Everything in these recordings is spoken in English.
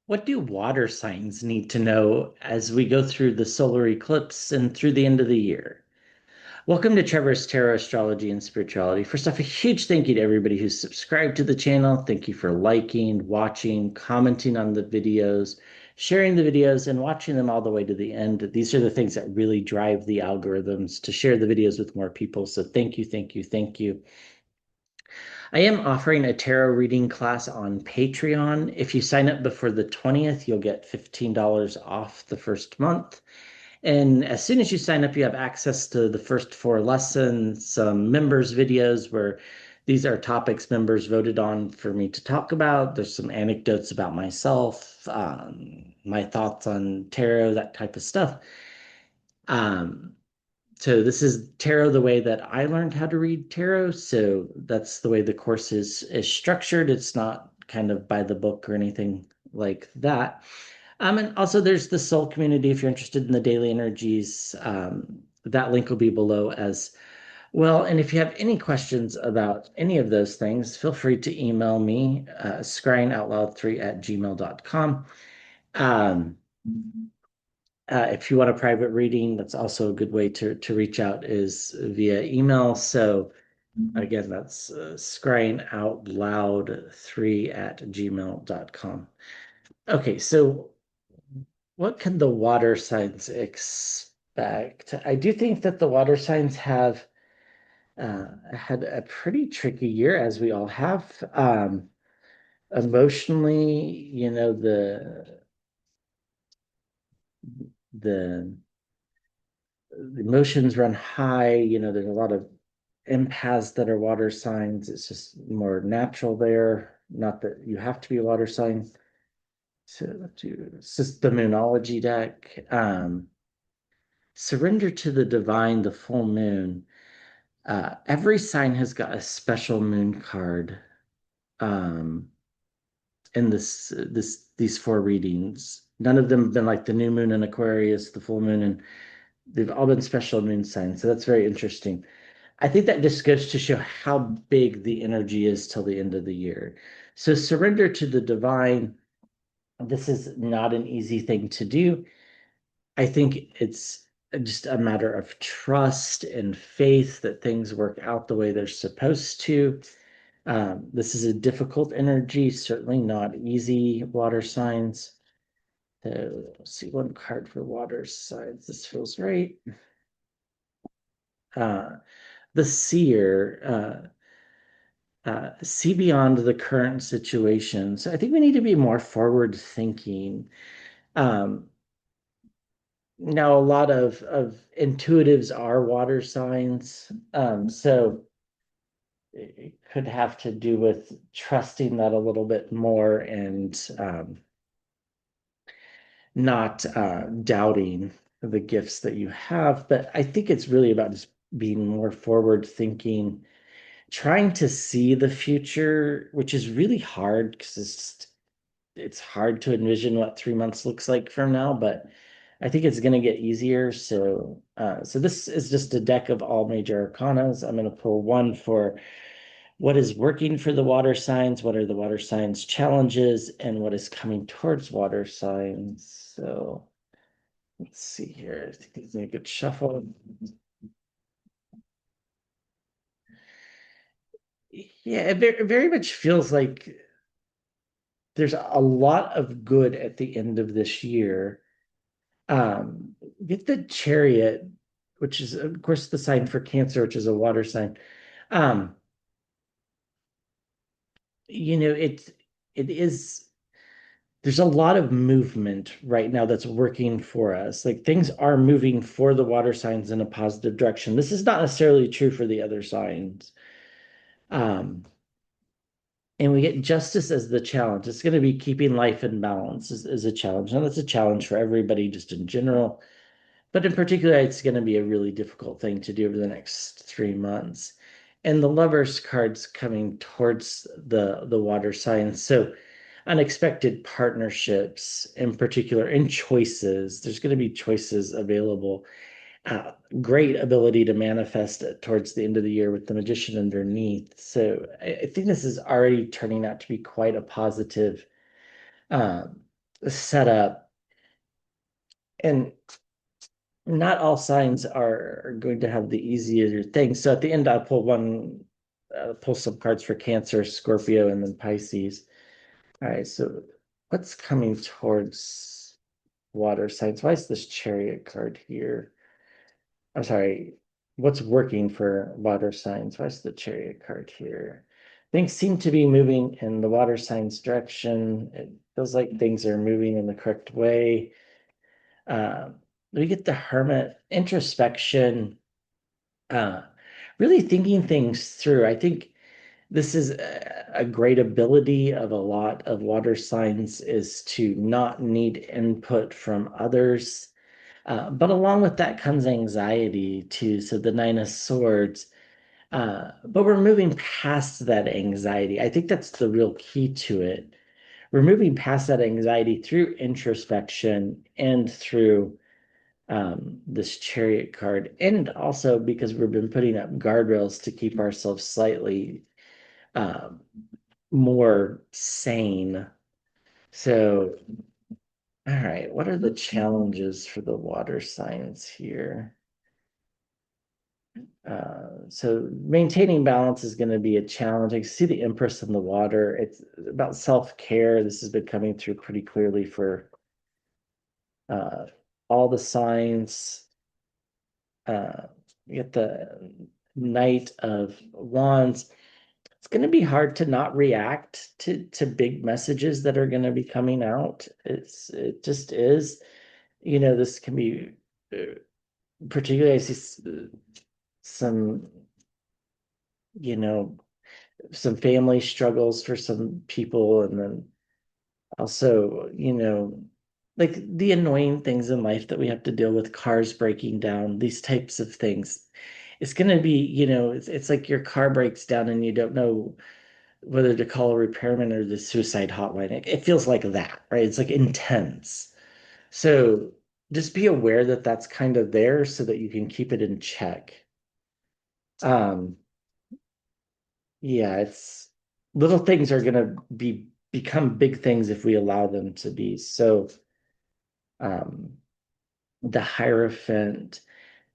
What do water signs need to know as we go through the solar eclipse and through the end of the year? Welcome to Trevor's Tarot Astrology and Spirituality. First off, a huge thank you to everybody who's subscribed to the channel. Thank you for liking, watching, commenting on the videos, sharing the videos, and watching them all the way to the end. These are the things that really drive the algorithms to share the videos with more people. So thank you, thank you, thank you. I am offering a tarot reading class on Patreon. If you sign up before the 20th, you'll get $15 off the first month. And as soon as you sign up, you have access to the first four lessons, some members' videos where these are topics members voted on for me to talk about. There's some anecdotes about myself, my thoughts on tarot, that type of stuff. Um, so this is tarot the way that I learned how to read tarot. So that's the way the course is structured. It's not kind of by the book or anything like that. And also there's the soul community if you're interested in the daily energies. That link will be below as well. And if you have any questions about any of those things, feel free to email me, scryingoutloud3@gmail.com. Um, if you want a private reading, that's also a good way to reach out is via email. So again, that's scryingoutloud3@gmail.com. Okay, so what can the water signs expect? I do think that the water signs have had a pretty tricky year, as we all have. Emotionally, the the emotions run high. There's a lot of empaths that are water signs. It's just more natural there. Not that you have to be a water sign. So let's do it's just the Moonology deck. Surrender to the divine, the full moon. Every sign has got a special moon card um, in these four readings. None of them have been like the new moon in Aquarius, the full moon, and they've all been special moon signs. So that's very interesting. I think that just goes to show how big the energy is till the end of the year. So surrender to the divine. This is not an easy thing to do. I think it's just a matter of trust and faith that things work out the way they're supposed to. This is a difficult energy, certainly not easy, water signs. So let's see one card for water signs. This feels right. Uh, the seer, see beyond the current situation. So I think we need to be more forward thinking. Um, Now, a lot of intuitives are water signs. So it could have to do with trusting that a little bit more and not doubting the gifts that you have. But I think it's really about just being more forward thinking, trying to see the future, which is really hard because it's hard to envision what 3 months looks like from now, but I think it's going to get easier. So this is just a deck of all major arcanas. I'm going to pull one for what is working for the water signs, what are the water signs challenges, and what is coming towards water signs. So let's see here. I think it's a good shuffle. Yeah, it very much feels like there's a lot of good at the end of this year. Get the Chariot, which is of course the sign for Cancer, which is a water sign. Um, it is there's a lot of movement right now that's working for us. Like things are moving for the water signs in a positive direction. This is not necessarily true for the other signs. Um, and we get justice as the challenge. It's going to be keeping life in balance is a challenge. And that's a challenge for everybody just in general. But in particular, it's going to be a really difficult thing to do over the next 3 months. And the lovers card's coming towards the water signs. So unexpected partnerships in particular and choices. There's going to be choices available. Great ability to manifest it towards the end of the year with the magician underneath. So I think this is already turning out to be quite a positive um, setup, and not all signs are going to have the easier thing. So at the end, I'll pull some cards for Cancer, Scorpio, and then Pisces. All right, so what's coming towards water signs? Why is this Chariot card here? I'm sorry, what's working for water signs? Why is the Chariot card here? Things seem to be moving in the water signs direction. It feels like things are moving in the correct way. We get the Hermit, introspection, uh, really thinking things through. I think this is a great ability of a lot of water signs is to not need input from others. But along with that comes anxiety too. So the Nine of Swords. But we're moving past that anxiety. I think that's the real key to it. We're moving past that anxiety through introspection and through this Chariot card, and also because we've been putting up guardrails to keep ourselves slightly uh, more sane. So, all right, what are the challenges for the water signs here? So maintaining balance is going to be a challenge. I see the Empress in the water. It's about self-care. This has been coming through pretty clearly for uh, all the signs. You get the Knight of Wands. It's going to be hard to not react to big messages that are going to be coming out. It just is. This can be particularly I see some, you know, some family struggles for some people, and then also, like the annoying things in life that we have to deal with, cars breaking down, these types of things. It's going to be, it's like your car breaks down and you don't know whether to call a repairman or the suicide hotline. It feels like that, right? It's like intense. So just be aware that that's kind of there so that you can keep it in check. Um, yeah, it's little things are gonna become big things if we allow them to be. So um the Hierophant,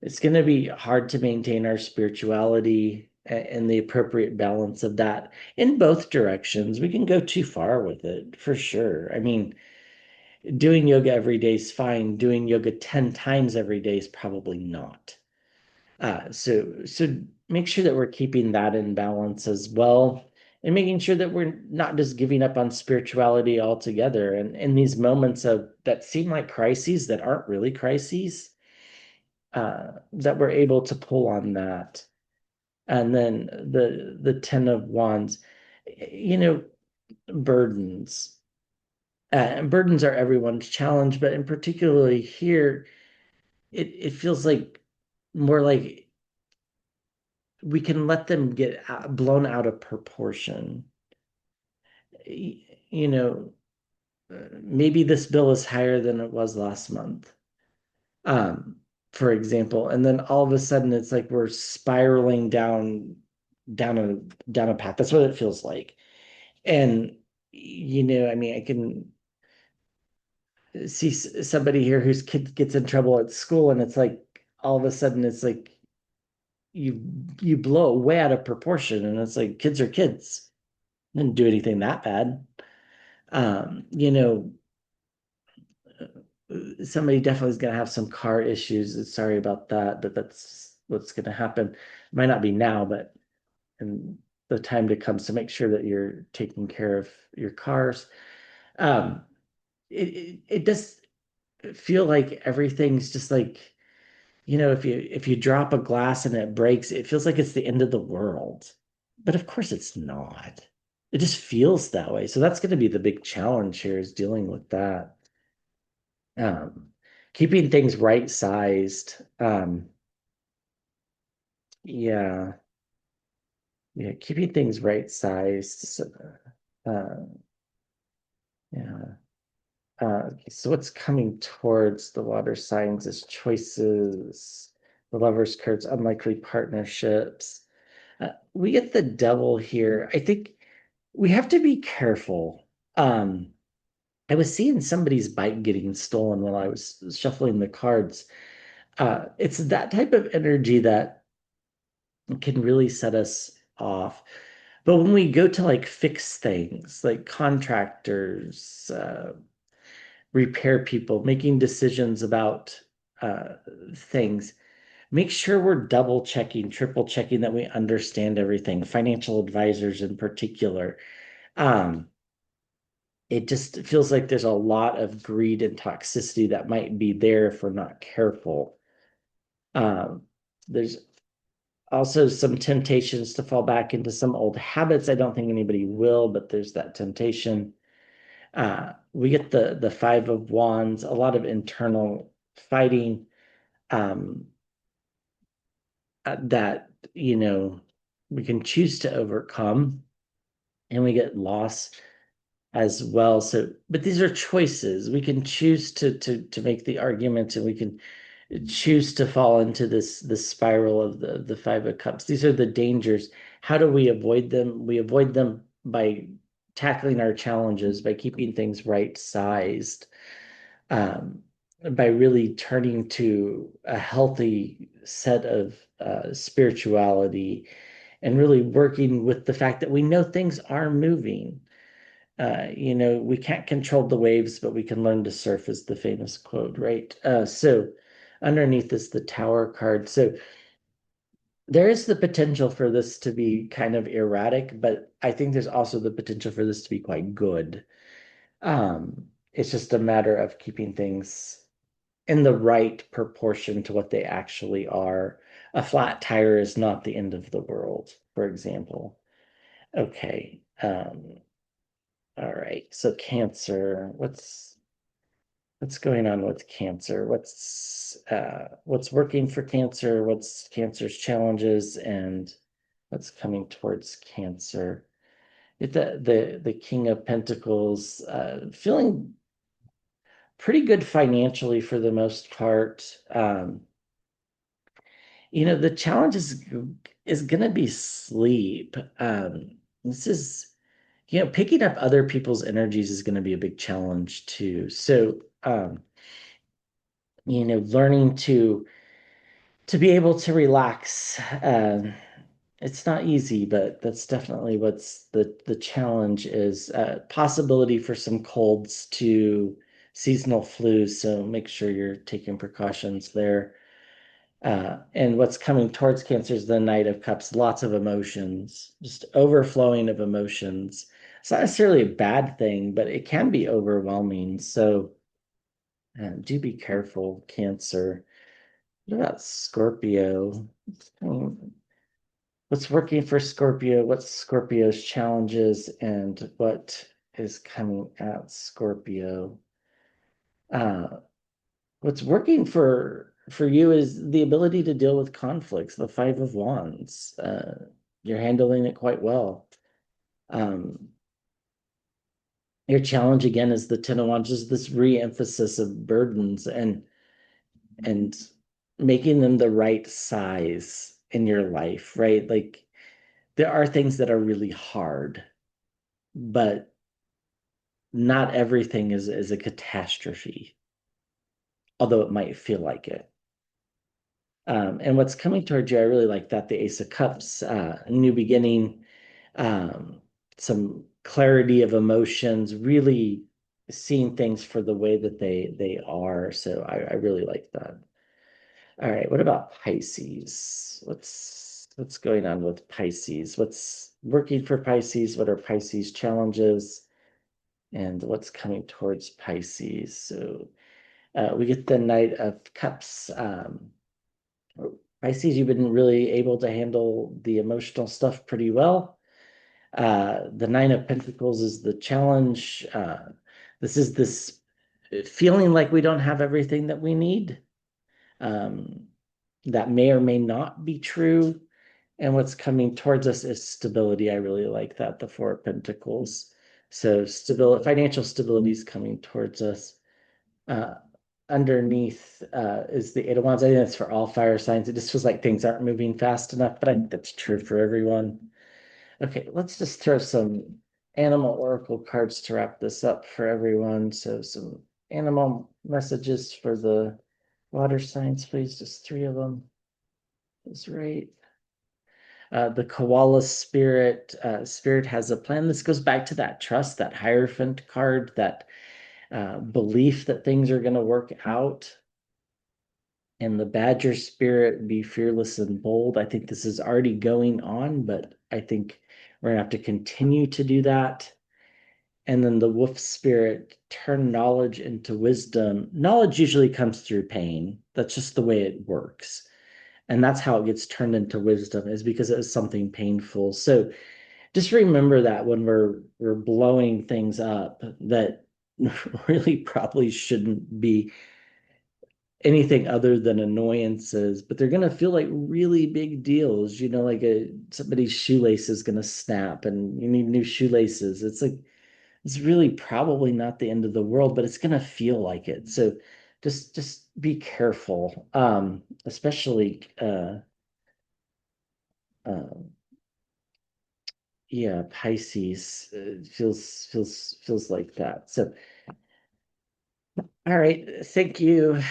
it's gonna be hard to maintain our spirituality and the appropriate balance of that in both directions. We can go too far with it for sure. I mean, doing yoga every day is fine. Doing yoga 10 times every day is probably not. So make sure that we're keeping that in balance as well, and making sure that we're not just giving up on spirituality altogether. And in these moments of that seem like crises that aren't really crises, that we're able to pull on that. And then the Ten of Wands, you know, burdens. Burdens are everyone's challenge, but in particularly here, it feels like more like we can let them get blown out of proportion. You know, maybe this bill is higher than it was last month, um, for example, and then all of a sudden it's like we're spiraling down a path. That's what it feels like. And I mean, I can see somebody here whose kid gets in trouble at school, and it's like all of a sudden it's like you you blow it way out of proportion, and it's like kids are kids. Didn't do anything that bad. Um, you know, Somebody definitely is going to have some car issues. Sorry about that, but that's what's going to happen. It might not be now, but in the time to come. So make sure that you're taking care of your cars. Um, it does feel like everything's just like, if you drop a glass and it breaks, it feels like it's the end of the world. But of course it's not. It just feels that way. So that's going to be the big challenge here, is dealing with that. Um, Keeping things right sized. Yeah, yeah, keeping things right sized. Uh, yeah. So what's coming towards the water signs is choices, the lovers cards, unlikely partnerships. We get the devil here. I think we have to be careful. Um, I was seeing somebody's bike getting stolen while I was shuffling the cards. It's that type of energy that can really set us off. But when we go to like fix things, like contractors, repair people, making decisions about uh, things, make sure we're double checking, triple checking that we understand everything, financial advisors in particular. Um, it just feels like there's a lot of greed and toxicity that might be there if we're not careful. Um, there's also some temptations to fall back into some old habits. I don't think anybody will, but there's that temptation. We get the Five of Wands, a lot of internal fighting um, that, we can choose to overcome, and we get loss as well. So, but these are choices. We can choose to make the argument, and we can choose to fall into this spiral of the Five of Cups. These are the dangers. How do we avoid them? We avoid them by tackling our challenges, by keeping things right sized, um, by really turning to a healthy set of spirituality, and really working with the fact that we know things are moving. We can't control the waves, but we can learn to surf, is the famous quote, right? So underneath is the Tower card. So there is the potential for this to be kind of erratic, but I think there's also the potential for this to be quite good. It's just a matter of keeping things in the right proportion to what they actually are. A flat tire is not the end of the world, for example. Okay. All right. So Cancer, what's going on with Cancer? What's working for Cancer? What's Cancer's challenges, and what's coming towards Cancer? The King of Pentacles, feeling pretty good financially for the most part. The challenge is gonna be sleep. This is picking up other people's energies is going to be a big challenge too. So, learning to be able to relax. It's not easy, but that's definitely what's the challenge is. Possibility for some colds to seasonal flus. So make sure you're taking precautions there. And what's coming towards Cancer is the Knight of Cups, lots of emotions, just overflowing of emotions. It's not necessarily a bad thing, but it can be overwhelming. So do be careful, Cancer. What about Scorpio? What's working for Scorpio? What's Scorpio's challenges, and what is coming at Scorpio? Uh, what's working for you is the ability to deal with conflicts, the Five of Wands. You're handling it quite well. Um, your challenge again is the Ten of Wands, just this re-emphasis of burdens and making them the right size in your life, right? Like there are things that are really hard, but not everything is a catastrophe, although it might feel like it. And what's coming towards you, I really like that, the Ace of Cups, new beginning, um, some clarity of emotions, really seeing things for the way that they are. So I really like that. All right, what about Pisces? What's going on with Pisces? What's working for Pisces? What are Pisces challenges? And what's coming towards Pisces? So we get the Knight of Cups. Pisces, you've been really able to handle the emotional stuff pretty well. The Nine of Pentacles is the challenge. This is this feeling like we don't have everything that we need. That may or may not be true. And what's coming towards us is stability. I really like that, the Four of Pentacles. So stability, financial stability is coming towards us. Uh, Underneath is the Eight of Wands. I think that's for all fire signs. It just feels like things aren't moving fast enough, but I think that's true for everyone. Okay, let's just throw some animal oracle cards to wrap this up for everyone. So some animal messages for the water signs, please. Just 3 of them is right. The koala spirit, spirit has a plan. This goes back to that trust, that Hierophant card, that belief that things are going to work out. And the badger spirit, be fearless and bold. I think this is already going on, but I think we're going to have to continue to do that. And then the wolf spirit, turn knowledge into wisdom. Knowledge usually comes through pain. That's just the way it works. And that's how it gets turned into wisdom, is because it was something painful. So just remember that when we're blowing things up, that really probably shouldn't be anything other than annoyances, but they're gonna feel like really big deals, like somebody's shoelace is gonna snap and you need new shoelaces. It's like it's really probably not the end of the world, but it's gonna feel like it. So just be careful. Especially uh yeah, Pisces feels like that. So all right, thank you.